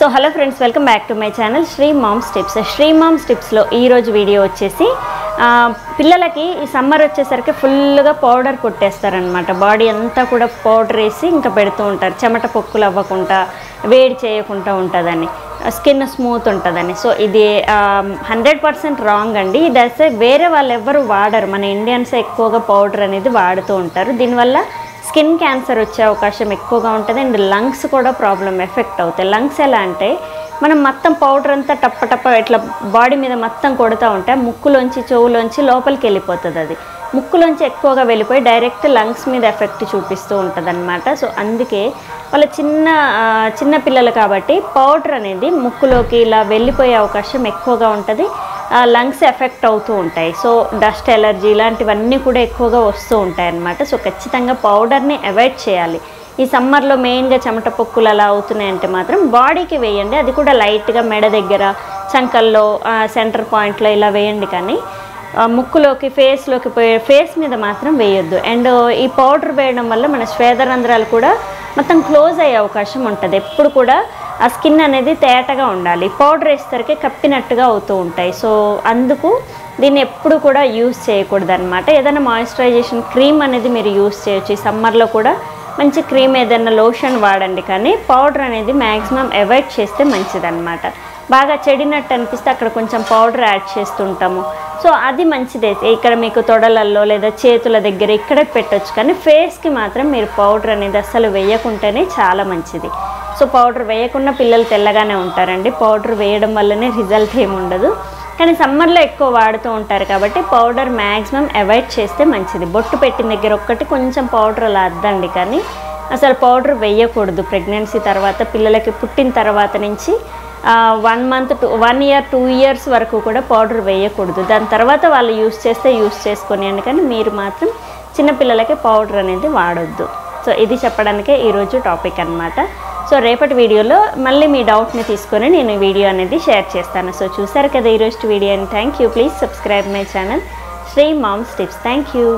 So hello friends, welcome back to my channel Sri mom's tips. Sri mom's టిప్స్లో ఈరోజు video వచ్చేసి పిల్లలకి ఈ సమ్మర్ వచ్చేసరికి ఫుల్గా పౌడర్ కొట్టేస్తారనమాట. బాడీ అంతా కూడా పౌడర్ వేసి ఇంకా పెడుతూ ఉంటారు, చెమట పొక్కులు అవ్వకుండా, వేడి చేయకుండా ఉంటుందని, స్కిన్ స్మూత్ ఉంటుందని. సో ఇది 100% రాంగ్ అండి. ఇది అసలు వేరే వాళ్ళు ఎవ్వరు వాడరు, మన ఇండియన్సే ఎక్కువగా పౌడర్ అనేది వాడుతూ ఉంటారు. దీనివల్ల స్కిన్ క్యాన్సర్ వచ్చే అవకాశం ఎక్కువగా ఉంటుంది అండ్ లంగ్స్ కూడా ప్రాబ్లం ఎఫెక్ట్ అవుతాయి. లంగ్స్ ఎలా అంటే మనం మొత్తం పౌడర్ అంతా టప్ప ఇట్లా బాడీ మీద మొత్తం కొడుతూ ఉంటే ముక్కులోంచి చెవులోంచి లోపలికి వెళ్ళిపోతుంది. అది ముక్కులోంచి ఎక్కువగా వెళ్ళిపోయి డైరెక్ట్ లంగ్స్ మీద ఎఫెక్ట్ చూపిస్తూ ఉంటుంది అనమాట. సో అందుకే వాళ్ళ చిన్న పిల్లలు కాబట్టి పౌడర్ అనేది ముక్కులోకి ఇలా వెళ్ళిపోయే అవకాశం ఎక్కువగా ఉంటుంది, లంగ్స్ ఎఫెక్ట్ అవుతూ ఉంటాయి. సో డస్ట్ ఎలర్జీ ఇలాంటివన్నీ కూడా ఎక్కువగా వస్తూ ఉంటాయి అన్నమాట. సో ఖచ్చితంగా పౌడర్ని అవాయిడ్ చేయాలి. ఈ సమ్మర్లో మెయిన్గా చెమట పొక్కులు అలా అవుతున్నాయంటే మాత్రం బాడీకి వేయండి, అది కూడా లైట్గా మెడ దగ్గర, చంకల్లో, సెంటర్ పాయింట్లో ఇలా వేయండి. కానీ ముక్కులోకి ఫేస్ మీద మాత్రం వేయొద్దు. అండ్ ఈ పౌడర్ వేయడం వల్ల మన శ్వేతరంధ్రాలు కూడా మొత్తం క్లోజ్ అయ్యే అవకాశం ఉంటుంది. ఎప్పుడు కూడా ఆ స్కిన్ అనేది తేటగా ఉండాలి, పౌడర్ వేసేసరికి కప్పినట్టుగా అవుతూ ఉంటాయి. సో అందుకు దీన్ని ఎప్పుడు కూడా యూస్ చేయకూడదు అనమాట. ఏదైనా మాయిశ్చరైజేషన్ క్రీమ్ అనేది మీరు యూస్ చేయొచ్చు. ఈ సమ్మర్లో కూడా మంచి క్రీమ్ ఏదైనా లోషన్ వాడండి, కానీ పౌడర్ అనేది మ్యాక్సిమం అవాయిడ్ చేస్తే మంచిదన్నమాట. బాగా చెడినట్టు అనిపిస్తే అక్కడ కొంచెం పౌడర్ యాడ్ చేస్తుంటాము. సో అది మంచిదే. ఇక్కడ మీకు తొడలల్లో లేదా చేతుల దగ్గర ఇక్కడ పెట్టొచ్చు, కానీ ఫేస్కి మాత్రం మీరు పౌడర్ అనేది అస్సలు వేయకుంటేనే చాలా మంచిది. సో పౌడర్ వేయకుండా పిల్లలు తెల్లగానే ఉంటారండి. పౌడర్ వేయడం వల్లనే రిజల్ట్ ఏమి ఉండదు, కానీ సమ్మర్లో ఎక్కువ వాడుతూ ఉంటారు కాబట్టి పౌడర్ మ్యాక్సిమం అవాయిడ్ చేస్తే మంచిది. బొట్టు పెట్టిన దగ్గర ఒక్కటి కొంచెం పౌడర్ అలా అద్దండి, కానీ అసలు పౌడర్ వేయకూడదు. ప్రెగ్నెన్సీ తర్వాత పిల్లలకి పుట్టిన తర్వాత నుంచి 1 year 2 years వరకు కూడా పౌడర్ వేయకూడదు. దాని తర్వాత వాళ్ళు యూస్ చేసుకొనియండి, కానీ మీరు మాత్రం చిన్నపిల్లలకి పౌడర్ అనేది వాడొద్దు. సో ఇది చెప్పడానికే ఈరోజు టాపిక్ అనమాట. సో రేపటి వీడియోలో మళ్ళీ మీ డౌట్ని తీసుకొని నేను వీడియో అనేది షేర్ చేస్తాను. సో చూసారు కదా ఈరోజు వీడియోని. Thank you. Please subscribe my channel Sri mom's tips. Thank you.